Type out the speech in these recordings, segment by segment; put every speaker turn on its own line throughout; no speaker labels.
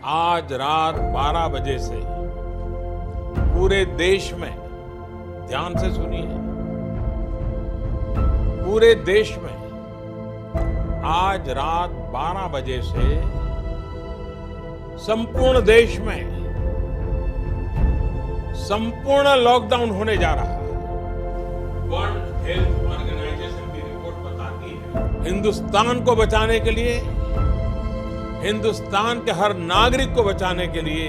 आज रात 12 बजे से पूरे देश में, ध्यान से सुनिए, पूरे देश में आज रात 12 बजे से संपूर्ण देश में संपूर्ण लॉकडाउन होने जा रहा है। वर्ल्ड हेल्थ ऑर्गेनाइजेशन की रिपोर्ट बताती है, हिंदुस्तान को बचाने के लिए, हिंदुस्तान के हर नागरिक को बचाने के लिए,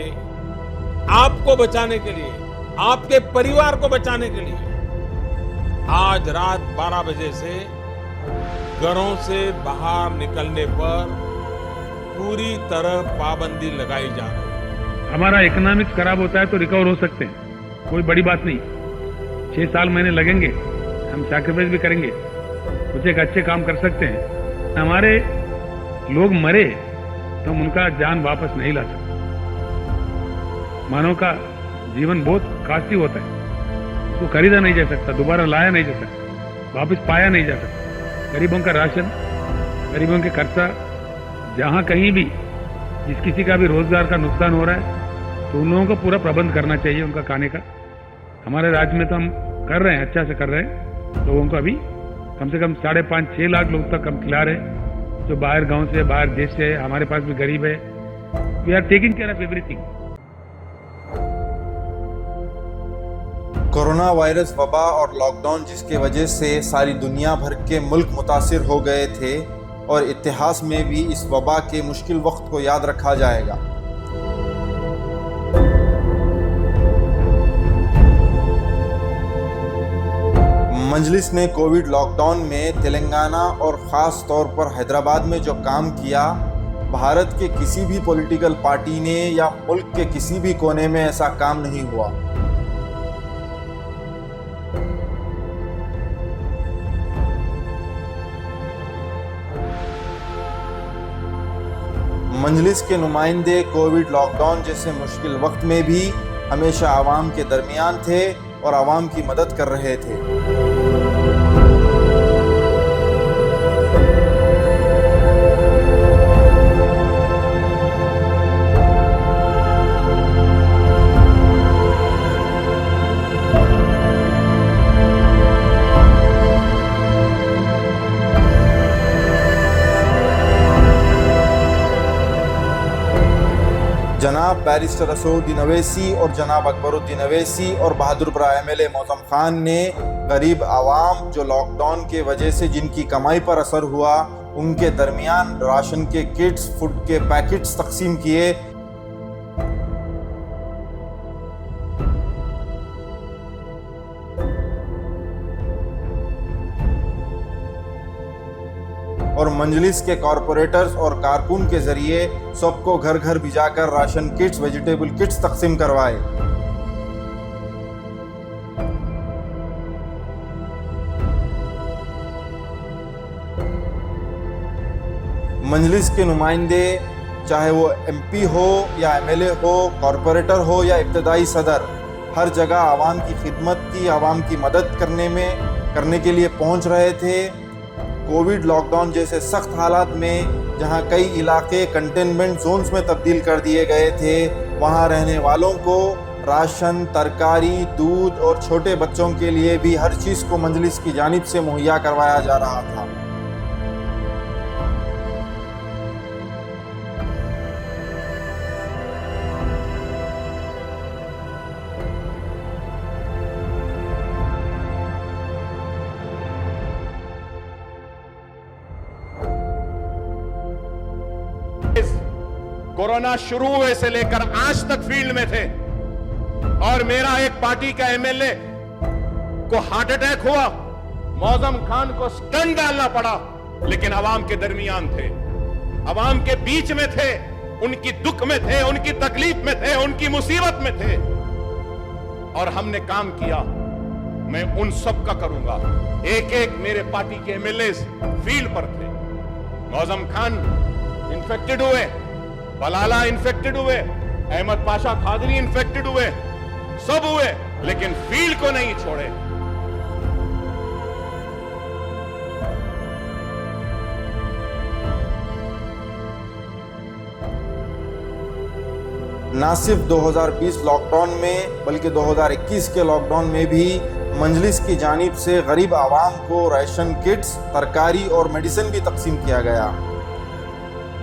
आपको बचाने के लिए, आपके परिवार को बचाने के लिए आज रात 12 बजे से घरों से बाहर निकलने पर पूरी तरह पाबंदी लगाई जा रही है।
हमारा इकोनॉमिक्स खराब होता है तो रिकवर हो सकते हैं, कोई बड़ी बात नहीं। 6 साल महीने लगेंगे, हम सैक्रिफाइस भी करेंगे, कुछ एक अच्छे काम कर सकते हैं। हमारे लोग मरे तो हम उनका जान वापस नहीं ला सकते। मानव का जीवन बहुत कास्टली होता है, उसको खरीदा नहीं जा सकता, दोबारा लाया नहीं जा सकता, वापस पाया नहीं जा सकता। गरीबों का राशन, गरीबों के खर्चा, जहां कहीं भी जिस किसी का भी रोजगार का नुकसान हो रहा है तो उन लोगों को पूरा प्रबंध करना चाहिए उनका खाने का। हमारे राज्य में तो हम कर रहे हैं, अच्छा से कर रहे हैं। लोगों को अभी कम से कम 5.5-6 लाख लोग तक हम खिला रहे हैं, जो बाहर गांव से, बाहर देश से, हमारे पास भी गरीब है। We are taking care of everything.
Corona virus वबा और लॉकडाउन जिसके वजह से सारी दुनिया भर के मुल्क मुतासिर हो गए थे और इतिहास में भी इस वबा के मुश्किल वक्त को याद रखा जाएगा। मजलिस ने कोविड लॉकडाउन में तेलंगाना और ख़ास तौर पर हैदराबाद में जो काम किया, भारत के किसी भी पॉलिटिकल पार्टी ने या मुल्क के किसी भी कोने में ऐसा काम नहीं हुआ। मजलिस के नुमाइंदे कोविड लॉकडाउन जैसे मुश्किल वक्त में भी हमेशा आवाम के दरमियान थे और आवाम की मदद कर रहे थे। जनाब बैरिस्टर असदुद्दीन अवैसी और जनाब अकबरुद्दीन अवैसी और बहादुरपुरा MLA मौसम खान ने गरीब आवाम जो लॉकडाउन के वजह से जिनकी कमाई पर असर हुआ, उनके दरमियान राशन के किट्स, फूड के पैकेट्स तकसीम किए। और मंजलिस के कॉरपोरेटर्स और कारकुन के जरिए सबको घर घर भिजाकर राशन किट्स, वेजिटेबल किट्स तकसीम करवाए। मंजलिस के नुमाइंदे, चाहे वो MP हो या MLA हो, कॉरपोरेटर हो या इब्तदाई सदर, हर जगह आवाम की खिदमत की, आवाम की मदद करने के लिए पहुंच रहे थे। कोविड लॉकडाउन जैसे सख्त हालात में जहां कई इलाके कंटेनमेंट जोन्स में तब्दील कर दिए गए थे, वहां रहने वालों को राशन, तरकारी, दूध और छोटे बच्चों के लिए भी हर चीज़ को मजलिस की जानिब से मुहैया करवाया जा रहा था।
कोरोना शुरू हुए से लेकर आज तक फील्ड में थे और मेरा एक पार्टी का MLA को हार्ट अटैक हुआ, मौसम खान को स्टंट डालना पड़ा, लेकिन आवाम के दरमियान थे, आवाम के बीच में थे, उनकी दुख में थे, उनकी तकलीफ में थे, उनकी मुसीबत में थे और हमने काम किया। मैं उन सब का करूंगा। एक एक मेरे पार्टी के MLAs फील्ड पर थे। मौसम खान इन्फेक्टेड हुए, बलाला इन्फेक्टेड हुए, अहमद पाशा खादरी इन्फेक्टेड हुए, सब हुए, लेकिन फील्ड को नहीं छोड़े।
ना सिर्फ 2020 लॉकडाउन में बल्कि 2021 के लॉकडाउन में भी मजलिस की जानिब से गरीब आवाम को राशन किट्स, तरकारी और मेडिसिन भी तकसीम किया गया।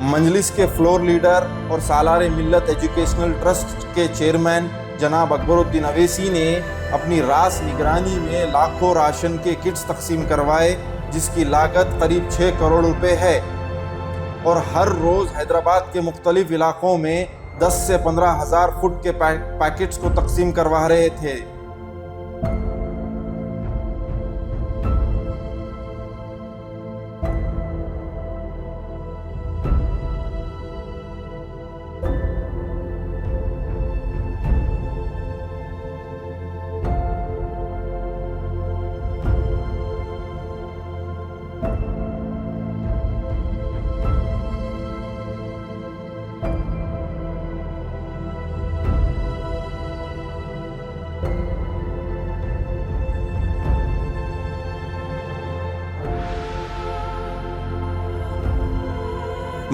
मजलिस के फ्लोर लीडर और सालार मिल्लत एजुकेशनल ट्रस्ट के चेयरमैन जनाब अकबरुद्दीन अवैसी ने अपनी रास निगरानी में लाखों राशन के किट्स तकसीम करवाए, जिसकी लागत करीब 6 करोड़ रुपए है, और हर रोज़ हैदराबाद के मुख्तलिफ इलाकों में 10 से 15 हज़ार फुट के पैकेट्स को तकसीम करवा रहे थे।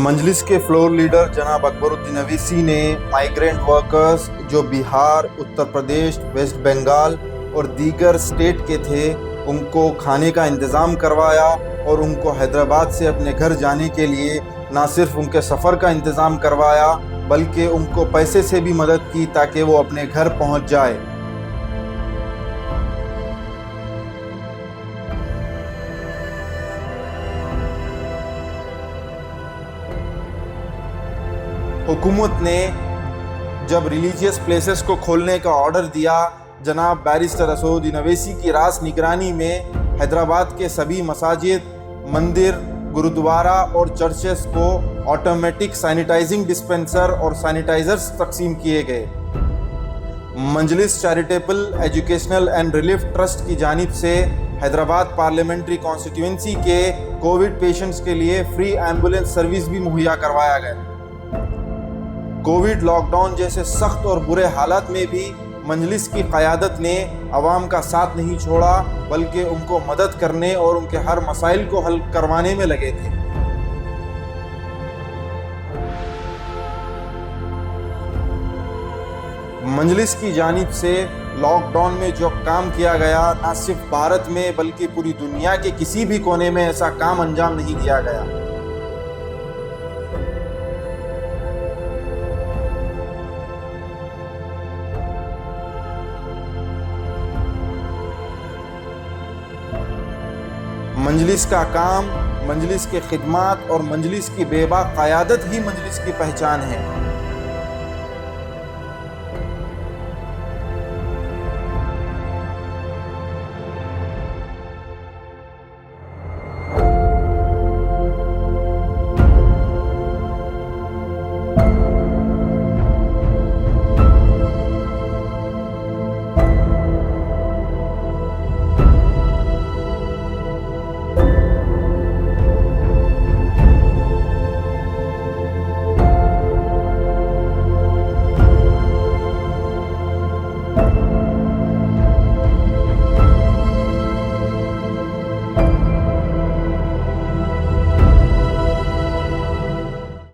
मजलिस के फ्लोर लीडर जनाब अकबरुद्दीन अवैसी ने माइग्रेंट वर्कर्स जो बिहार, उत्तर प्रदेश, वेस्ट बंगाल और दीगर स्टेट के थे, उनको खाने का इंतज़ाम करवाया और उनको हैदराबाद से अपने घर जाने के लिए ना सिर्फ उनके सफ़र का इंतज़ाम करवाया बल्कि उनको पैसे से भी मदद की ताकि वो अपने घर पहुंच जाए। हुकूमत ने जब रिलीजियस प्लेसेस को खोलने का ऑर्डर दिया, जनाब बैरिस्टर असदुद्दीन अवैसी की रास निगरानी में हैदराबाद के सभी मसाजिद, मंदिर, गुरुद्वारा और चर्चेस को ऑटोमेटिक सैनिटाइजिंग डिस्पेंसर और सैनिटाइजर्स तकसीम किए गए। Majlis charitable educational and relief trust की जानिब से हैदराबाद पार्लियामेंट्री कॉन्स्टिट्यूंसी के कोविड पेशेंट्स के लिए फ्री एम्बुलेंस सर्विस भी मुहैया करवाया गया। कोविड लॉकडाउन जैसे सख्त और बुरे हालात में भी मजलिस की क़यादत ने अवाम का साथ नहीं छोड़ा बल्कि उनको मदद करने और उनके हर मसाइल को हल करवाने में लगे थे। मजलिस की जानिब से लॉकडाउन में जो काम किया गया, न सिर्फ भारत में बल्कि पूरी दुनिया के किसी भी कोने में ऐसा काम अंजाम नहीं दिया गया। मजलिस का काम, मजलिस के खिदमात और मजलिस की बेबाक क़यादत ही मजलिस की पहचान है।